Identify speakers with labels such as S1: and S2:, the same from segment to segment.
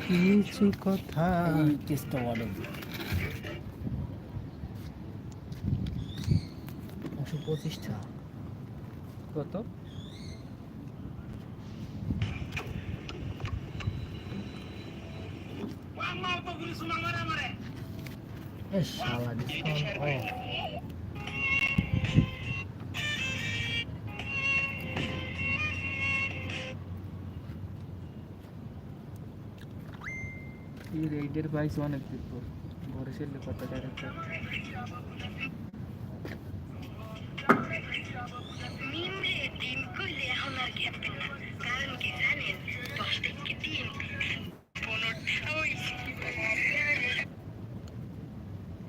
S1: কিছু কথা
S2: এই টেস্টটা বড় 125 টাকা
S1: কত
S2: এ শালা ডিসকাউন্ট অফ
S1: এই রেডের প্রাইস অনেক দেখবো বরিশালে কত টাকা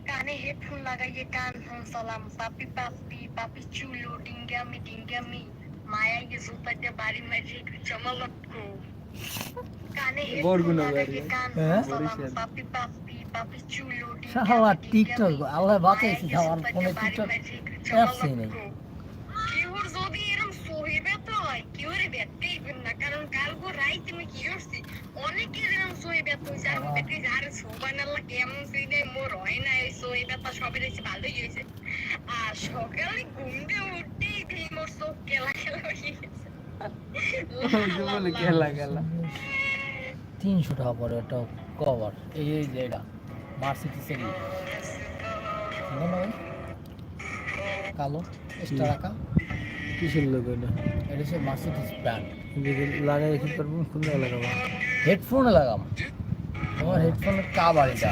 S3: কানে হেডফোন লাগাইয়ে গান শুনছিলাম পাপি পাপি পাপি চুলো ডিঙ্গামি ডিঙ্গামি মায়া গে জুতাতে বাড়ি মাঝে জমালটকো কানে হেডফোন লাগাইয়ে গান শুনছিলাম পাপি পাপি পাপি চুলো
S2: শালা টিকটক আল্লাহ বাঁচাইছে আমার ফোনে টিকটক অ্যাপসই নেই
S3: কিউর যদি এরকম সহিবে তো হয় কিউরে বেতেই না কারণ কালগো রাইত আমি কি করছি অনেকের এরকম সহিবে তো আমি বেতে যারে সুবহানাল্লাহ কেমন সিনে মোর হয় না এই সহিবে তো সবের এসে ভালোই হয়েছে আর সকালে ঘুম দিয়ে উঠতেই দেখি মোর চোখ কেলা কেলা হয়ে গেছে
S1: বলে খেলা খেলা
S2: 300 টাকা পরে একটা কভার এই যে এটা মার্সিডিজের কালো এক্সট্রা রাখা
S1: কিসের লোক এটা
S2: এটা হচ্ছে মার্সিডিজ ব্র্যান্ড
S1: লাগাই কি করবো কোন জায়গায় লাগাবো
S2: হেডফোনে লাগাম তোমার হেডফোনের কাবার এটা